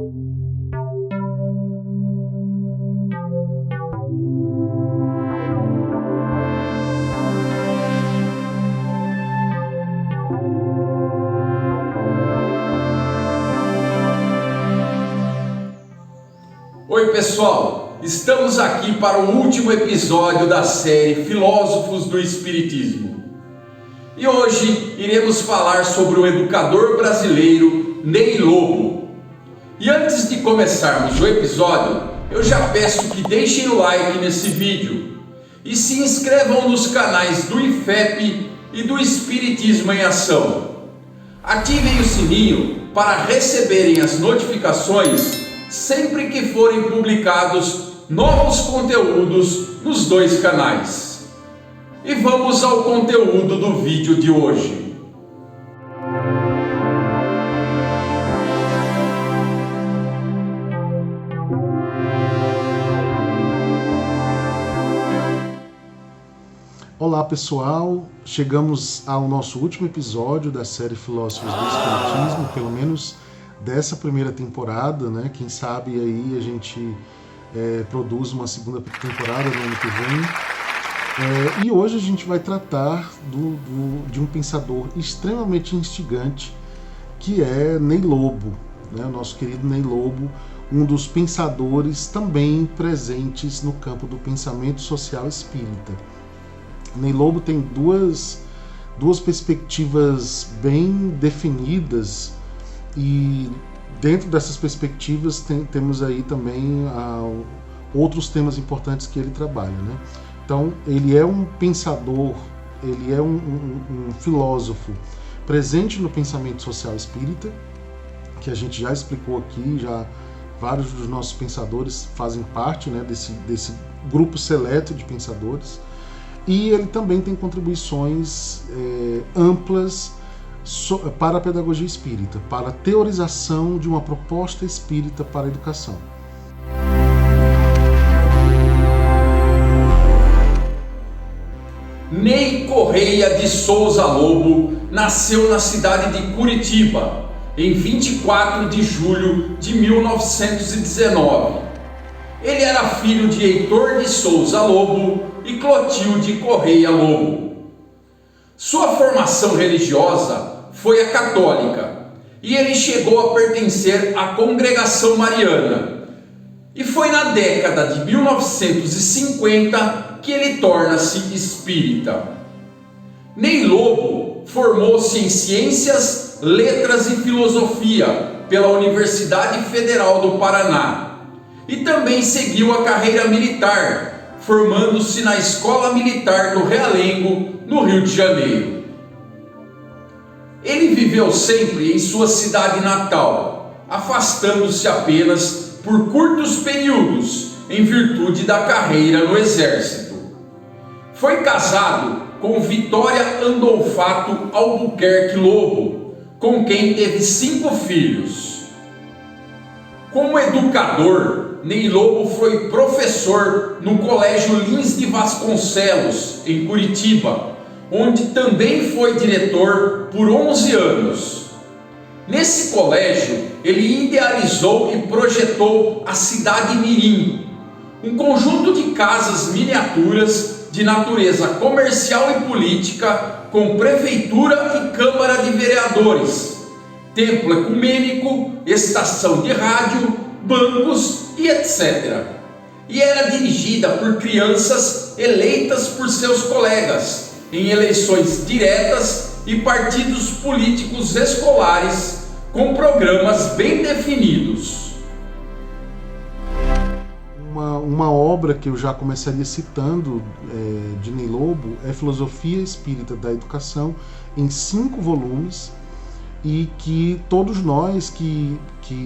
Oi pessoal, estamos aqui para o último episódio da série Filósofos do Espiritismo. E hoje iremos falar sobre o educador brasileiro Ney Lobo. E antes de começarmos o episódio, eu já peço que deixem o like nesse vídeo e se inscrevam nos canais do IFEP e do Espiritismo em Ação. Ativem o sininho para receberem as notificações sempre que forem publicados novos conteúdos nos dois canais. E vamos ao conteúdo do vídeo de hoje. Olá pessoal, chegamos ao nosso último episódio da série Filósofos do Espiritismo, pelo menos dessa primeira temporada, né? Quem sabe aí a gente produz uma segunda temporada no ano que vem. E hoje a gente vai tratar de um pensador extremamente instigante, que é Ney Lobo, né? O nosso querido Ney Lobo, um dos pensadores também presentes no campo do pensamento social espírita. Ney Lobo tem duas perspectivas bem definidas, e dentro dessas perspectivas temos aí também outros temas importantes que ele trabalha, né? Então ele é um pensador, ele é um filósofo presente no pensamento social espírita, que a gente já explicou aqui, já vários dos nossos pensadores fazem parte, né, desse grupo seleto de pensadores, e ele também tem contribuições amplas para a pedagogia espírita, para a teorização de uma proposta espírita para a educação. Ney Correia de Souza Lobo nasceu na cidade de Curitiba, em 24 de julho de 1919. Ele era filho de Heitor de Souza Lobo e Clotilde Correia Lobo. Sua formação religiosa foi a católica, e ele chegou a pertencer à Congregação Mariana. E foi na década de 1950 que ele torna-se espírita. Ney Lobo formou-se em Ciências, Letras e Filosofia pela Universidade Federal do Paraná, e também seguiu a carreira militar, formando-se na Escola Militar do Realengo, no Rio de Janeiro. Ele viveu sempre em sua cidade natal, afastando-se apenas por curtos períodos em virtude da carreira no Exército. Foi casado com Vitória Andolfato Albuquerque Lobo, com quem teve 5 filhos. Como educador, Ney Lobo foi professor no Colégio Lins de Vasconcelos, em Curitiba, onde também foi diretor por 11 anos. Nesse colégio, ele idealizou e projetou a Cidade Mirim, um conjunto de casas miniaturas de natureza comercial e política, com prefeitura e câmara de vereadores, templo ecumênico, estação de rádio, bancos e etc. E era dirigida por crianças eleitas por seus colegas em eleições diretas e partidos políticos escolares com programas bem definidos. Uma obra que eu já começaria citando de Ney Lobo é Filosofia Espírita da Educação, em 5 volumes, e que todos nós que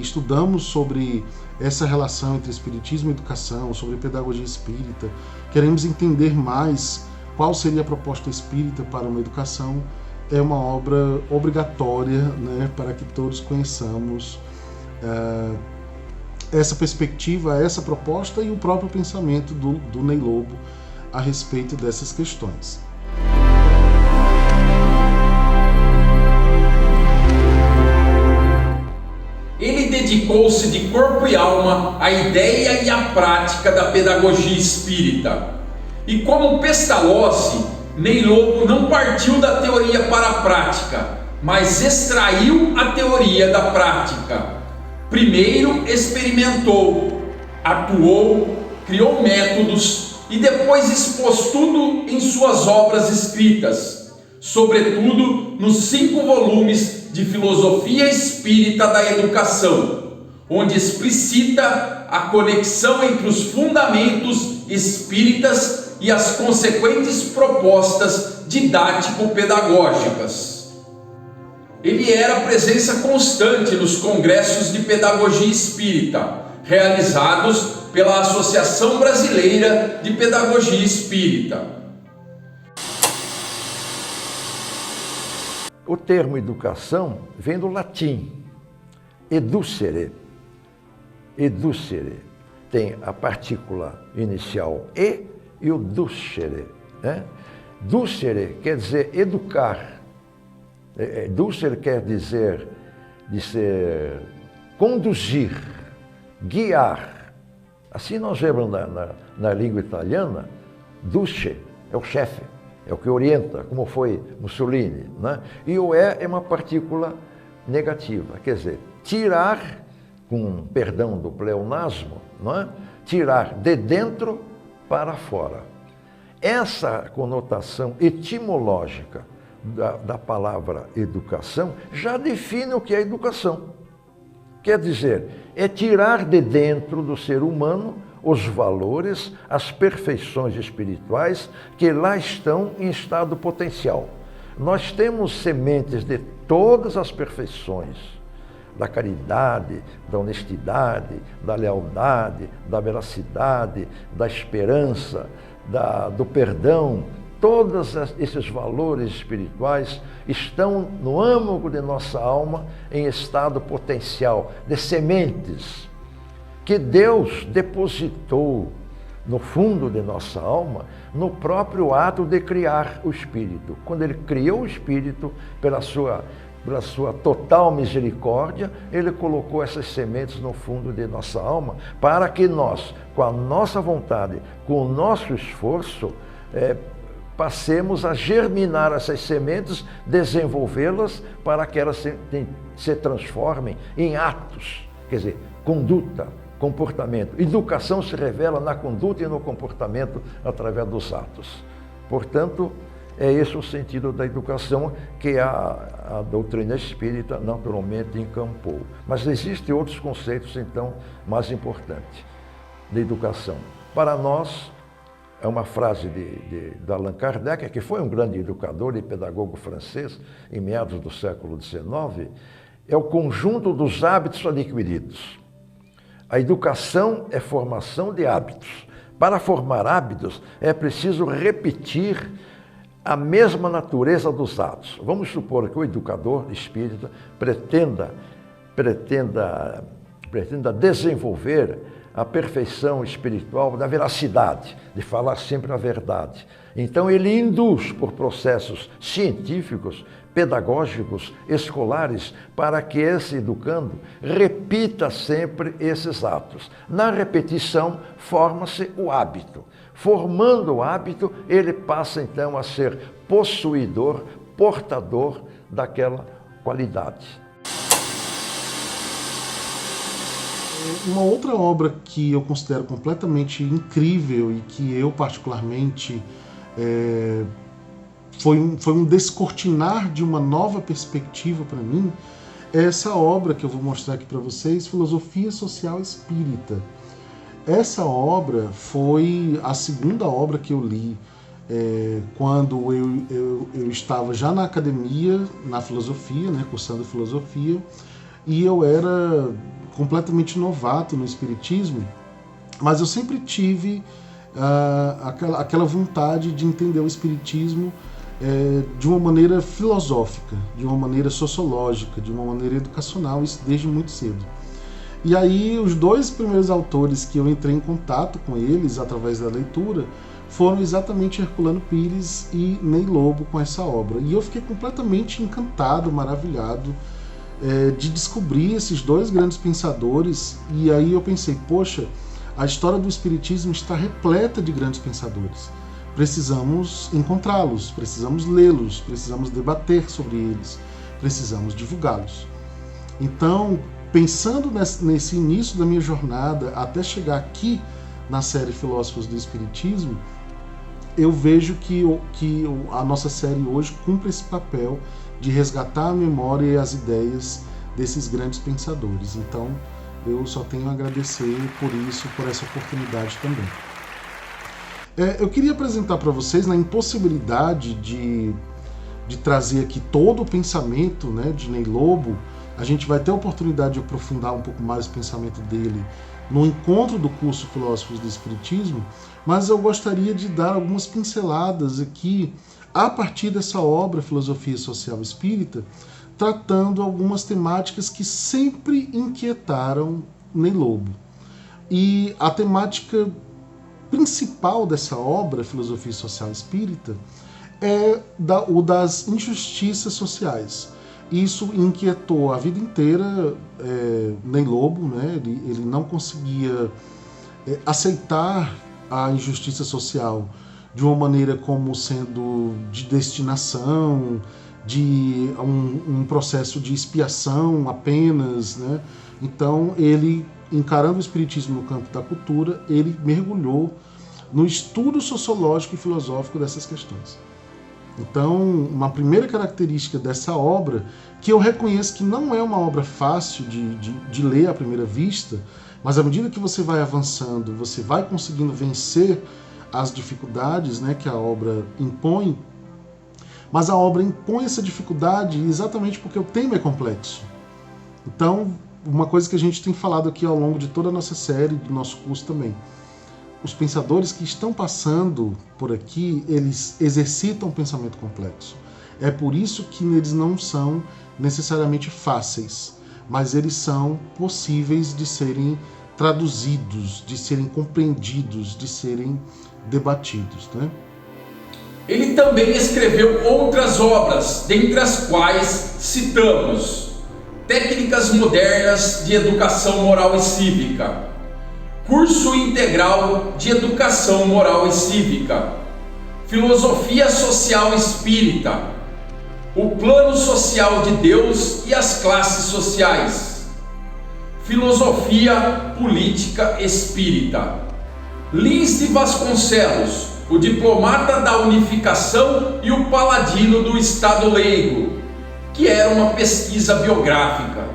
estudamos sobre essa relação entre espiritismo e educação, sobre pedagogia espírita, queremos entender mais qual seria a proposta espírita para uma educação, é uma obra obrigatória, né, para que todos conheçamos essa perspectiva, essa proposta e o próprio pensamento do Ney Lobo a respeito dessas questões. Ele dedicou-se de corpo e alma à ideia e à prática da pedagogia espírita. E como Pestalozzi, Ney Lobo não partiu da teoria para a prática, mas extraiu a teoria da prática. Primeiro experimentou, atuou, criou métodos e depois expôs tudo em suas obras escritas, sobretudo nos 5 volumes de Filosofia Espírita da Educação, onde explicita a conexão entre os fundamentos espíritas e as consequentes propostas didático-pedagógicas. Ele era presença constante nos congressos de pedagogia espírita, realizados pela Associação Brasileira de Pedagogia Espírita. O termo educação vem do latim, educere. Educere. Tem a partícula inicial e o ducere. Né? Ducere quer dizer educar. Ducere quer dizer conduzir, guiar. Assim nós vemos na língua italiana, duce é o chefe, é o que orienta, como foi Mussolini. Né? E o é uma partícula negativa, quer dizer, tirar, com perdão do pleonasmo, não é? Tirar de dentro para fora. Essa conotação etimológica da palavra educação já define o que é educação. Quer dizer, é tirar de dentro do ser humano os valores, as perfeições espirituais que lá estão em estado potencial. Nós temos sementes de todas as perfeições, da caridade, da honestidade, da lealdade, da veracidade, da esperança, do perdão. Todos esses valores espirituais estão no âmago de nossa alma em estado potencial, de sementes que Deus depositou no fundo de nossa alma, no próprio ato de criar o Espírito. Quando Ele criou o Espírito, pela sua total misericórdia, Ele colocou essas sementes no fundo de nossa alma, para que nós, com a nossa vontade, com o nosso esforço, passemos a germinar essas sementes, desenvolvê-las para que elas se transformem em atos, quer dizer, conduta, comportamento. Educação se revela na conduta e no comportamento através dos atos. Portanto, é esse o sentido da educação que a doutrina espírita naturalmente encampou. Mas existem outros conceitos, então, mais importantes de educação. Para nós, é uma frase de Allan Kardec, que foi um grande educador e pedagogo francês em meados do século XIX, é o conjunto dos hábitos adquiridos. A educação é formação de hábitos. Para formar hábitos, é preciso repetir a mesma natureza dos atos. Vamos supor que o educador espírita pretenda desenvolver a perfeição espiritual da veracidade, de falar sempre a verdade. Então ele induz por processos científicos, pedagógicos, escolares, para que esse educando repita sempre esses atos. Na repetição, forma-se o hábito. Formando o hábito, ele passa então a ser possuidor, portador daquela qualidade. Uma outra obra que eu considero completamente incrível e que eu particularmente foi um descortinar de uma nova perspectiva para mim, é essa obra que eu vou mostrar aqui para vocês, Filosofia Social Espírita. Essa obra foi a segunda obra que eu li quando eu estava já na academia, na filosofia, né, cursando filosofia, e eu era completamente novato no espiritismo, mas eu sempre tive aquela vontade de entender o espiritismo de uma maneira filosófica, de uma maneira sociológica, de uma maneira educacional, isso desde muito cedo. E aí os dois primeiros autores que eu entrei em contato com eles através da leitura foram exatamente Herculano Pires e Ney Lobo com essa obra. E eu fiquei completamente encantado, maravilhado de descobrir esses dois grandes pensadores, e aí eu pensei, poxa, a história do Espiritismo está repleta de grandes pensadores. Precisamos encontrá-los, precisamos lê-los, precisamos debater sobre eles, precisamos divulgá-los. Então, pensando nesse início da minha jornada até chegar aqui na série Filósofos do Espiritismo, eu vejo que a nossa série hoje cumpre esse papel de resgatar a memória e as ideias desses grandes pensadores. Então, eu só tenho a agradecer por isso, por essa oportunidade também. Eu queria apresentar para vocês, na impossibilidade de trazer aqui todo o pensamento, né, de Ney Lobo. A gente vai ter a oportunidade de aprofundar um pouco mais o pensamento dele no encontro do curso Filósofos do Espiritismo, mas eu gostaria de dar algumas pinceladas aqui a partir dessa obra Filosofia Social Espírita, tratando algumas temáticas que sempre inquietaram Ney Lobo. E a temática principal dessa obra, Filosofia Social Espírita, é o das injustiças sociais. Isso inquietou a vida inteira Ney Lobo, né? Ele não conseguia aceitar a injustiça social de uma maneira como sendo de destinação, de um processo de expiação apenas, né? Então, ele, encarando o Espiritismo no campo da cultura, ele mergulhou no estudo sociológico e filosófico dessas questões. Então, uma primeira característica dessa obra, que eu reconheço que não é uma obra fácil de ler à primeira vista, mas à medida que você vai avançando, você vai conseguindo vencer as dificuldades, né, que a obra impõe, mas a obra impõe essa dificuldade exatamente porque o tema é complexo. Então, uma coisa que a gente tem falado aqui ao longo de toda a nossa série, do nosso curso também, os pensadores que estão passando por aqui, eles exercitam um pensamento complexo. É por isso que eles não são necessariamente fáceis, mas eles são possíveis de serem traduzidos, de serem compreendidos, de serem debatidos, né? Ele também escreveu outras obras, dentre as quais citamos Técnicas Modernas de Educação Moral e Cívica, Curso Integral de Educação Moral e Cívica, Filosofia Social Espírita, O Plano Social de Deus e as Classes Sociais, Filosofia Política Espírita. Lins de Vasconcelos, o diplomata da unificação e o paladino do Estado Leigo, que era uma pesquisa biográfica.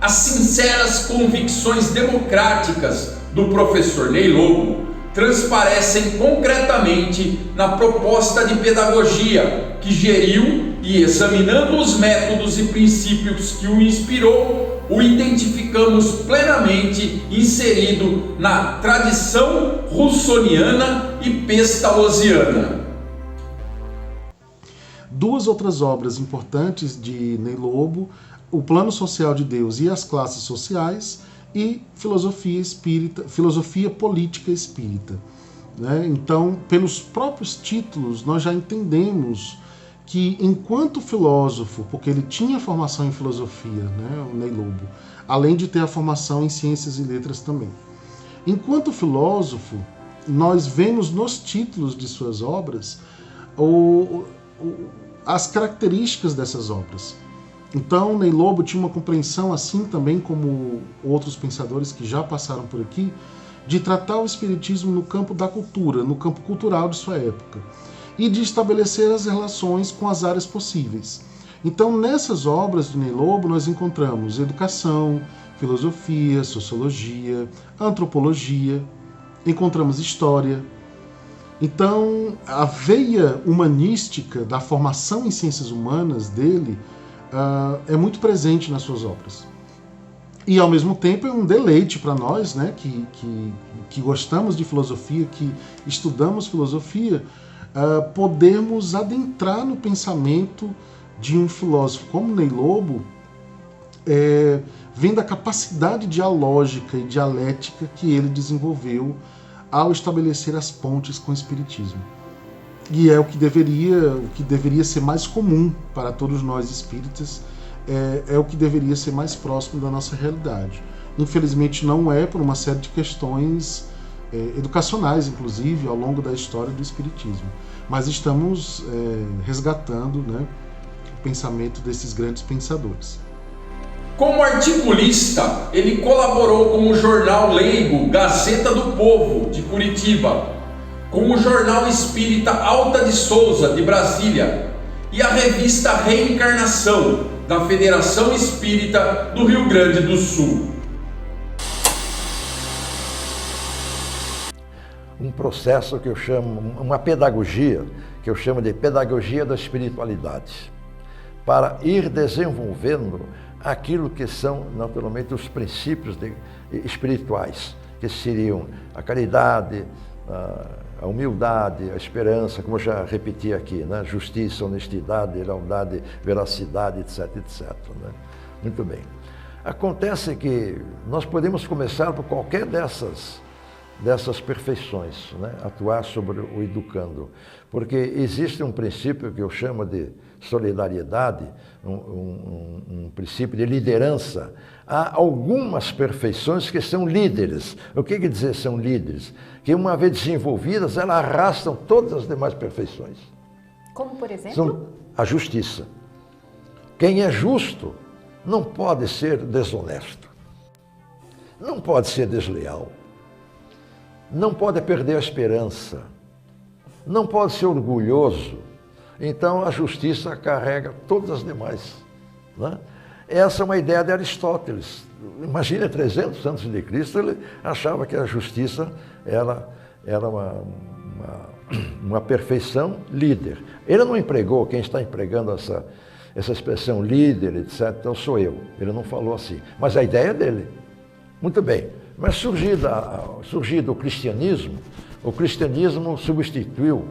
As sinceras convicções democráticas do professor Ney Lobo transparecem concretamente na proposta de pedagogia que geriu e, examinando os métodos e princípios que o inspirou, o identificamos plenamente inserido na tradição russoniana e pestalozziana. Duas outras obras importantes de Ney Lobo: O Plano Social de Deus e as Classes Sociais, e Filosofia Espírita, Filosofia Política Espírita, né? Então, pelos próprios títulos, nós já entendemos que, enquanto filósofo, porque ele tinha formação em filosofia, né, o Ney Lobo, além de ter a formação em ciências e letras também. Enquanto filósofo, nós vemos nos títulos de suas obras as características dessas obras. Então, Ney Lobo tinha uma compreensão, assim também como outros pensadores que já passaram por aqui, de tratar o Espiritismo no campo da cultura, no campo cultural de sua época, e de estabelecer as relações com as áreas possíveis. Então, nessas obras de Ney Lobo, nós encontramos educação, filosofia, sociologia, antropologia, encontramos história. Então, a veia humanística da formação em ciências humanas dele é muito presente nas suas obras. E, ao mesmo tempo, é um deleite para nós, né, que gostamos de filosofia, que estudamos filosofia, podermos adentrar no pensamento de um filósofo como Ney Lobo, vendo a capacidade dialógica e dialética que ele desenvolveu ao estabelecer as pontes com o Espiritismo. E é o que deveria ser mais comum para todos nós espíritas, é o que deveria ser mais próximo da nossa realidade. Infelizmente não é, por uma série de questões educacionais, inclusive, ao longo da história do Espiritismo. Mas estamos resgatando, né, o pensamento desses grandes pensadores. Como articulista, ele colaborou com o jornal leigo Gazeta do Povo, de Curitiba, com o jornal espírita Alta de Souza, de Brasília, e a revista Reencarnação, da Federação Espírita do Rio Grande do Sul. Um processo que eu chamo, uma pedagogia, que eu chamo de pedagogia da espiritualidade, para ir desenvolvendo aquilo que são, naturalmente, os princípios espirituais, que seriam a caridade, a humildade, a esperança, como eu já repeti aqui, né? Justiça, honestidade, lealdade, veracidade, etc, etc. Né? Muito bem. Acontece que nós podemos começar por qualquer dessas perfeições, né? Atuar sobre o educando, porque existe um princípio que eu chamo de solidariedade, um princípio de liderança. Há algumas perfeições que são líderes. O que quer dizer são líderes? Que uma vez desenvolvidas, elas arrastam todas as demais perfeições. Como, por exemplo? São a justiça. Quem é justo não pode ser desonesto, não pode ser desleal, não pode perder a esperança, não pode ser orgulhoso. Então a justiça carrega todas as demais, né? Essa é uma ideia de Aristóteles. Imagina, 300 antes de Cristo, ele achava que a justiça era uma perfeição líder. Ele não empregou, quem está empregando essa expressão líder, etc., então sou eu. Ele não falou assim, mas a ideia é dele. Muito bem, mas surgido o cristianismo substituiu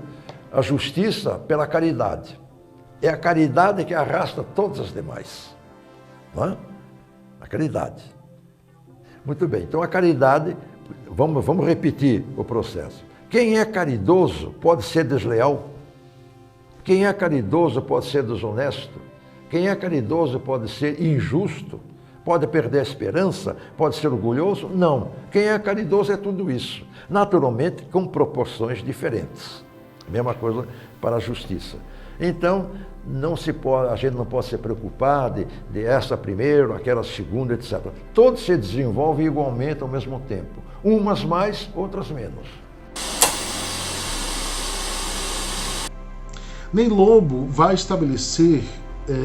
a justiça pela caridade. É a caridade que arrasta todas as demais. Não é? A caridade. Muito bem, então a caridade, vamos repetir o processo. Quem é caridoso pode ser desleal. Quem é caridoso pode ser desonesto. Quem é caridoso pode ser injusto. Pode perder a esperança, pode ser orgulhoso? Não. Quem é caridoso é tudo isso. Naturalmente, com proporções diferentes. Mesma coisa para a justiça. Então, a gente não pode se preocupar de essa primeiro, aquela segunda, etc. Todos se desenvolvem igualmente ao mesmo tempo. Umas mais, outras menos. Ney Lobo vai estabelecer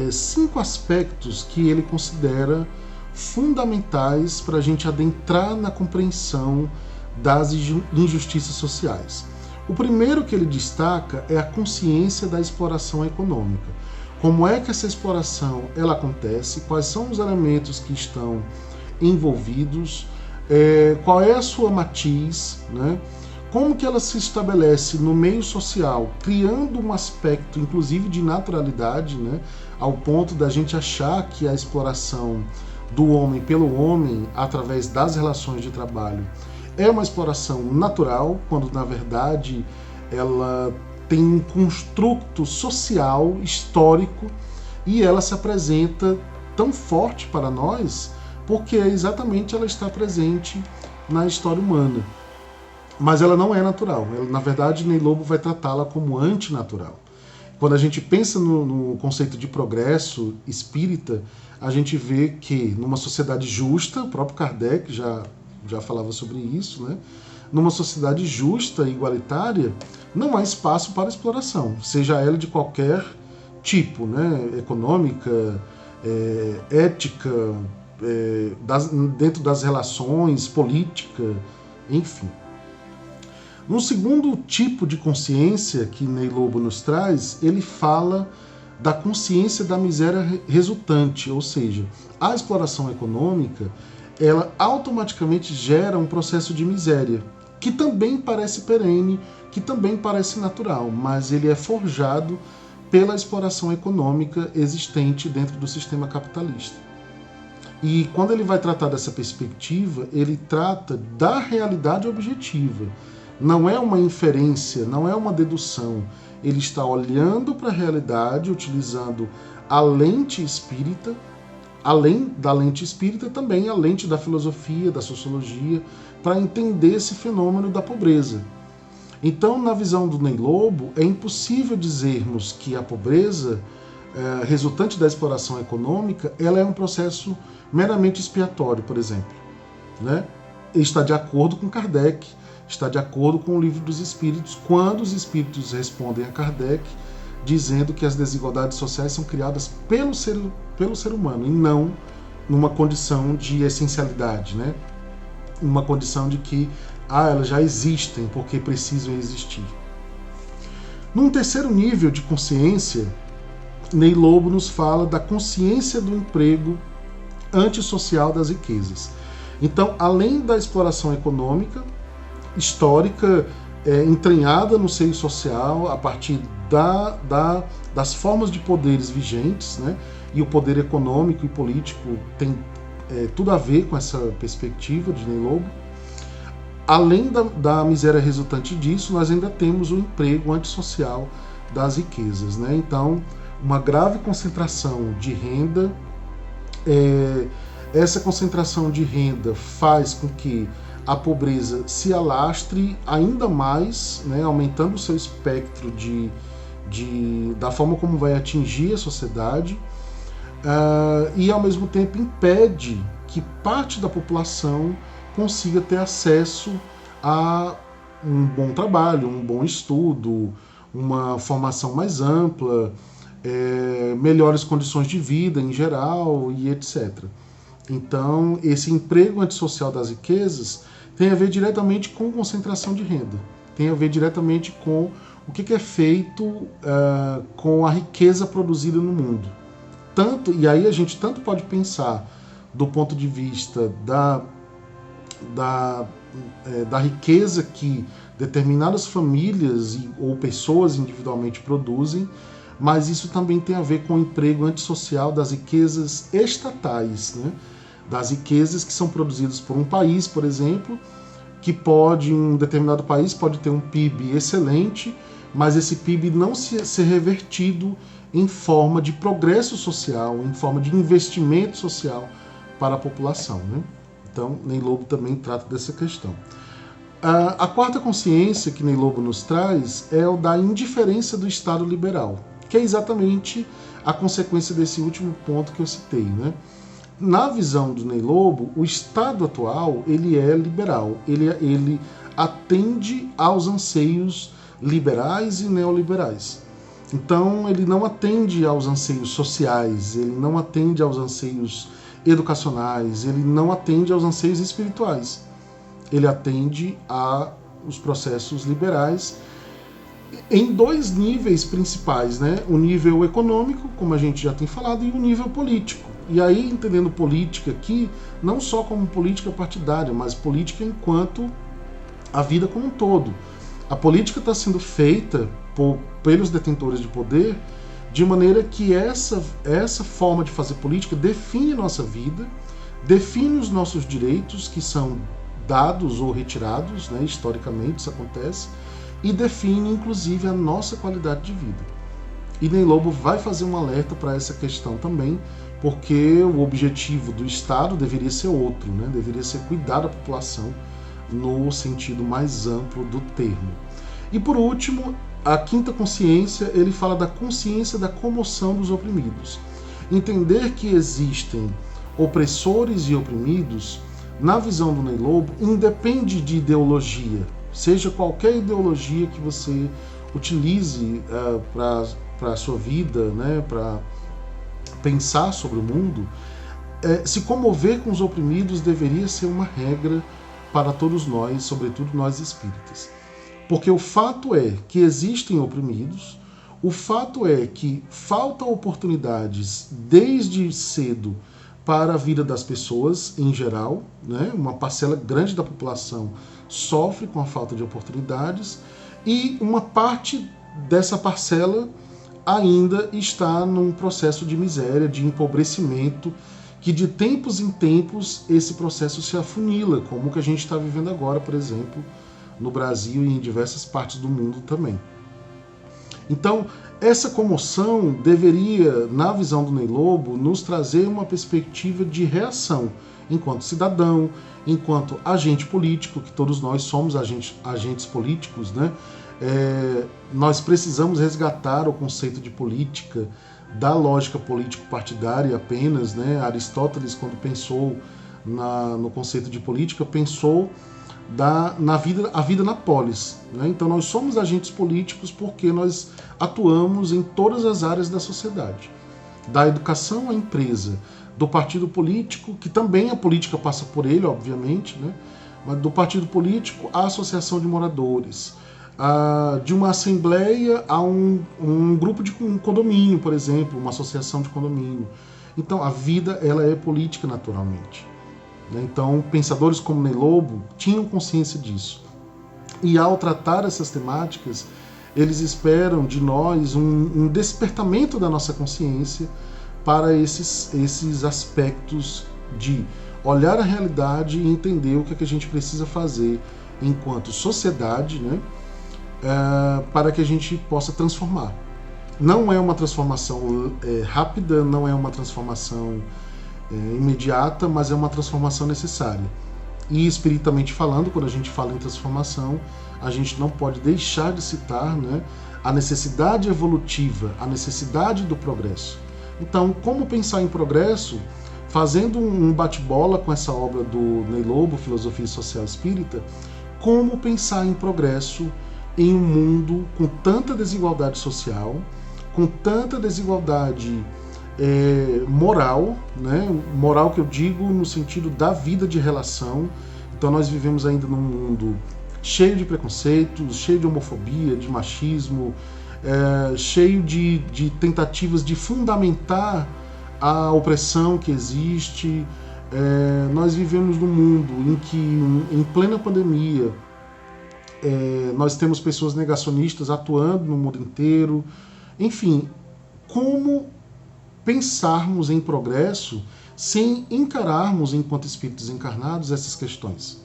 5 aspectos que ele considera fundamentais para a gente adentrar na compreensão das injustiças sociais. O primeiro que ele destaca é a consciência da exploração econômica. Como é que essa exploração ela acontece, quais são os elementos que estão envolvidos, qual é a sua matiz, né? Como que ela se estabelece no meio social, criando um aspecto, inclusive, de naturalidade, né? Ao ponto da gente achar que a exploração do homem pelo homem, através das relações de trabalho, é uma exploração natural, quando na verdade ela tem um construto social, histórico, e ela se apresenta tão forte para nós porque exatamente ela está presente na história humana. Mas ela não é natural. Ela, na verdade, Ney Lobo vai tratá-la como antinatural. Quando a gente pensa no conceito de progresso espírita, a gente vê que numa sociedade justa, o próprio Kardec já falava sobre isso, né? Numa sociedade justa e igualitária, não há espaço para exploração, seja ela de qualquer tipo, né? Econômica, ética, dentro das relações, política, enfim. No segundo tipo de consciência que Ney Lobo nos traz, ele fala da consciência da miséria resultante, ou seja, a exploração econômica, ela automaticamente gera um processo de miséria, que também parece perene, que também parece natural, mas ele é forjado pela exploração econômica existente dentro do sistema capitalista. E quando ele vai tratar dessa perspectiva, ele trata da realidade objetiva. Não é uma inferência, não é uma dedução. Ele está olhando para a realidade, utilizando a lente espírita, além da lente espírita, também a lente da filosofia, da sociologia, para entender esse fenômeno da pobreza. Então, na visão do Ney Lobo, é impossível dizermos que a pobreza resultante da exploração econômica, ela é um processo meramente expiatório, por exemplo, né? Está de acordo com Kardec, está de acordo com o Livro dos Espíritos, quando os espíritos respondem a Kardec dizendo que as desigualdades sociais são criadas pelo ser humano e não numa condição de essencialidade, né? Uma condição de que elas já existem porque precisam existir. Num terceiro nível de consciência, Ney Lobo nos fala da consciência do emprego antissocial das riquezas. Então, além da exploração econômica, histórica, entranhada no seio social, a partir das formas de poderes vigentes, né? E o poder econômico e político tem tudo a ver com essa perspectiva de Ney Lobo. Além da miséria resultante disso, nós ainda temos o emprego antissocial das riquezas, né? Então, uma grave concentração de renda, essa concentração de renda faz com que a pobreza se alastre ainda mais, né, aumentando o seu espectro da forma como vai atingir a sociedade, e ao mesmo tempo impede que parte da população consiga ter acesso a um bom trabalho, um bom estudo, uma formação mais ampla, melhores condições de vida em geral e etc. Então, esse emprego antissocial das riquezas tem a ver diretamente com concentração de renda, tem a ver diretamente com o que é feito com a riqueza produzida no mundo. E aí a gente tanto pode pensar do ponto de vista da riqueza que determinadas famílias ou pessoas individualmente produzem, mas isso também tem a ver com o emprego antissocial das riquezas estatais, né? Das riquezas que são produzidas por um país, por exemplo, um determinado país pode ter um PIB excelente, mas esse PIB não ser revertido em forma de progresso social, em forma de investimento social para a população, né? Então, Ney Lobo também trata dessa questão. A quarta consciência que Ney Lobo nos traz é o da indiferença do Estado liberal, que é exatamente a consequência desse último ponto que eu citei, né? Na visão do Ney Lobo, o Estado atual ele é liberal, ele atende aos anseios liberais e neoliberais. Então, ele não atende aos anseios sociais, ele não atende aos anseios educacionais, ele não atende aos anseios espirituais. Ele atende aos processos liberais em dois níveis principais, né? O nível econômico, como a gente já tem falado, e o nível político. E aí, entendendo política aqui, não só como política partidária, mas política enquanto a vida como um todo. A política está sendo feita pelos detentores de poder de maneira que essa forma de fazer política define nossa vida, define os nossos direitos que são dados ou retirados, né? Historicamente isso acontece, e define inclusive a nossa qualidade de vida. E Ney Lobo vai fazer um alerta para essa questão também, porque o objetivo do Estado deveria ser outro, né? Deveria ser cuidar da população no sentido mais amplo do termo. E por último, a quinta consciência, ele fala da consciência da comoção dos oprimidos. Entender que existem opressores e oprimidos, na visão do Ney Lobo, independe de ideologia, seja qualquer ideologia que você utilize para a sua vida, né? Para pensar sobre o mundo, se comover com os oprimidos deveria ser uma regra para todos nós, sobretudo nós espíritas. Porque o fato é que existem oprimidos, o fato é que faltam oportunidades desde cedo para a vida das pessoas em geral, né? Uma parcela grande da população sofre com a falta de oportunidades e uma parte dessa parcela ainda está num processo de miséria, de empobrecimento, que de tempos em tempos esse processo se afunila, como o que a gente está vivendo agora, por exemplo, no Brasil e em diversas partes do mundo também. Então, essa comoção deveria, na visão do Ney Lobo, nos trazer uma perspectiva de reação, enquanto cidadão, enquanto agente político, que todos nós somos agentes políticos, né? Nós precisamos resgatar o conceito de política da lógica político-partidária apenas, né? Aristóteles, quando pensou no conceito de política, pensou a vida na polis, né? Então nós somos agentes políticos porque nós atuamos em todas as áreas da sociedade, da educação à empresa, do partido político, que também a política passa por ele, obviamente, né? Mas do partido político à associação de moradores, de uma assembleia a um grupo de um condomínio, por exemplo, uma associação de condomínio. Então a vida ela é política naturalmente. Então pensadores como Ney Lobo tinham consciência disso. E ao tratar essas temáticas, eles esperam de nós um despertamento da nossa consciência para esses aspectos de olhar a realidade e entender o que a gente precisa fazer enquanto sociedade, né, para que a gente possa transformar. Não é uma transformação rápida, não é uma transformação imediata, mas é uma transformação necessária. E espiritualmente falando, quando a gente fala em transformação, a gente não pode deixar de citar, né, a necessidade evolutiva, a necessidade do progresso. Então, como pensar em progresso? Fazendo um bate-bola com essa obra do Ney Lobo, Filosofia Social Espírita, como pensar em progresso em um mundo com tanta desigualdade social, com tanta desigualdade moral, né? Moral que eu digo no sentido da vida de relação. Então nós vivemos ainda num mundo cheio de preconceitos, cheio de homofobia, de machismo, cheio de tentativas de fundamentar a opressão que existe. Nós vivemos num mundo em que, em plena pandemia, nós temos pessoas negacionistas atuando no mundo inteiro. Enfim, como pensarmos em progresso sem encararmos, enquanto espíritos encarnados, essas questões?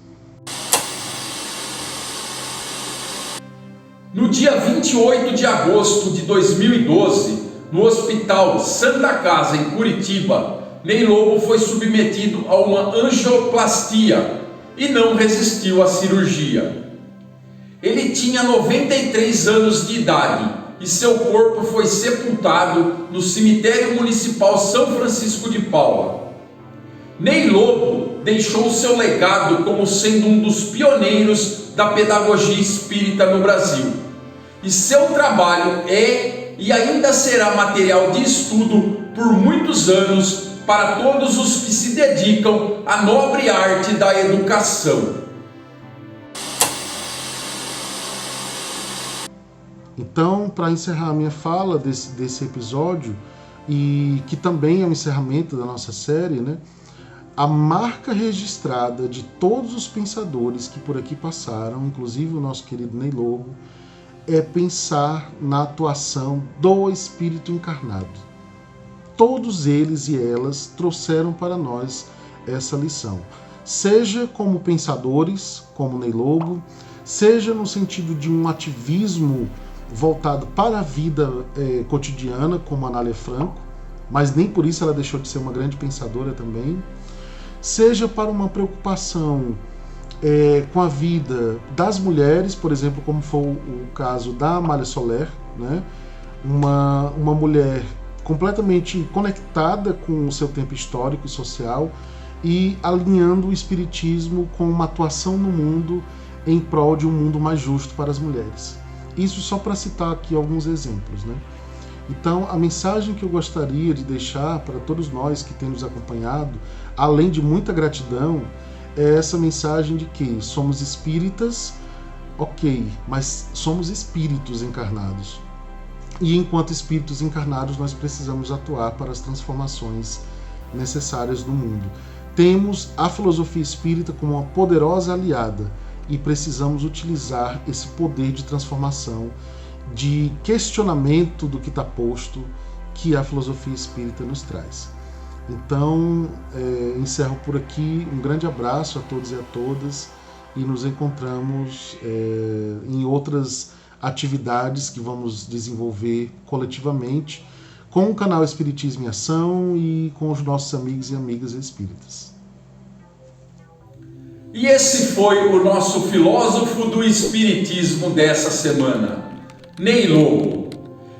No dia 28 de agosto de 2012, no Hospital Santa Casa, em Curitiba, Ney Lobo foi submetido a uma angioplastia e não resistiu à cirurgia. Ele tinha 93 anos de idade e seu corpo foi sepultado no Cemitério Municipal São Francisco de Paula. Ney Lobo deixou seu legado como sendo um dos pioneiros da pedagogia espírita no Brasil. E seu trabalho é e ainda será material de estudo por muitos anos para todos os que se dedicam à nobre arte da educação. Então, para encerrar a minha fala desse episódio, e que também é um encerramento da nossa série, né, a marca registrada de todos os pensadores que por aqui passaram, inclusive o nosso querido Ney Lobo, é pensar na atuação do Espírito encarnado. Todos eles e elas trouxeram para nós essa lição, seja como pensadores, como Ney Lobo, seja no sentido de um ativismo voltado para a vida cotidiana, como Anália Franco, mas nem por isso ela deixou de ser uma grande pensadora também, seja para uma preocupação com a vida das mulheres, por exemplo, como foi o caso da Amália Soler, né? uma mulher completamente conectada com o seu tempo histórico e social e alinhando o espiritismo com uma atuação no mundo em prol de um mundo mais justo para as mulheres. Isso só para citar aqui alguns exemplos, né? Então, a mensagem que eu gostaria de deixar para todos nós que temos acompanhado, além de muita gratidão, é essa mensagem de que somos espíritas, ok, mas somos espíritos encarnados. E enquanto espíritos encarnados, nós precisamos atuar para as transformações necessárias no mundo. Temos a filosofia espírita como uma poderosa aliada e precisamos utilizar esse poder de transformação, de questionamento do que está posto, que a filosofia espírita nos traz. Então, encerro por aqui. Um grande abraço a todos e a todas e nos encontramos em outras atividades que vamos desenvolver coletivamente com o canal Espiritismo em Ação e com os nossos amigos e amigas espíritas. E esse foi o nosso filósofo do Espiritismo dessa semana, Ney Lobo.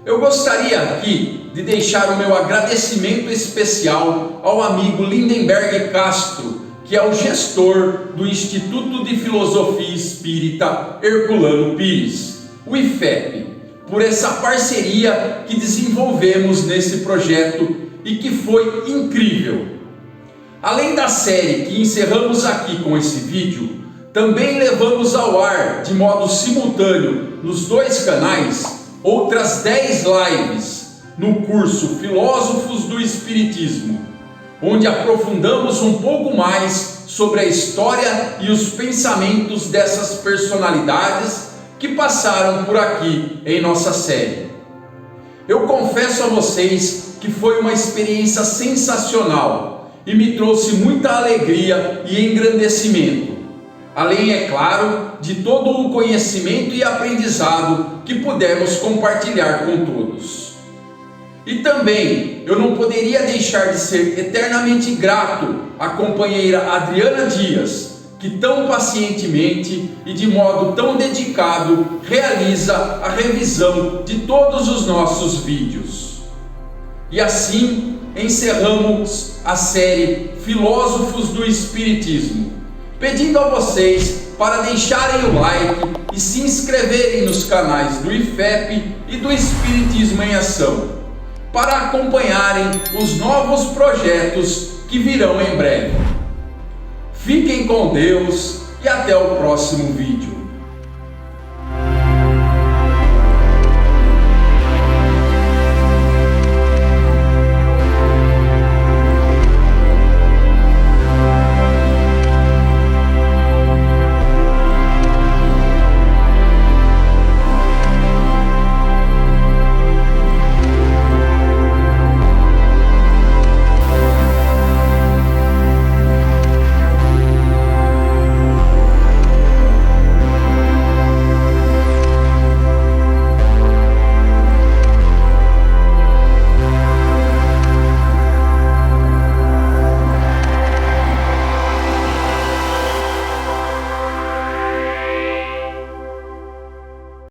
Eu gostaria aqui de deixar o meu agradecimento especial ao amigo Lindenberg Castro, que é o gestor do Instituto de Filosofia Espírita Herculano Pires, o IFEP, por essa parceria que desenvolvemos nesse projeto e que foi incrível. Além da série que encerramos aqui com esse vídeo, também levamos ao ar de modo simultâneo nos 2 canais outras 10 lives no curso Filósofos do Espiritismo, onde aprofundamos um pouco mais sobre a história e os pensamentos dessas personalidades que passaram por aqui em nossa série. Eu confesso a vocês que foi uma experiência sensacional e me trouxe muita alegria e engrandecimento, além, é claro, de todo o conhecimento e aprendizado que pudemos compartilhar com todos. E também eu não poderia deixar de ser eternamente grato à companheira Adriana Dias, que tão pacientemente e de modo tão dedicado realiza a revisão de todos os nossos vídeos. E assim encerramos a série Filósofos do Espiritismo, pedindo a vocês para deixarem o like e se inscreverem nos canais do IFEP e do Espiritismo em Ação, para acompanharem os novos projetos que virão em breve. Fiquem com Deus e até o próximo vídeo.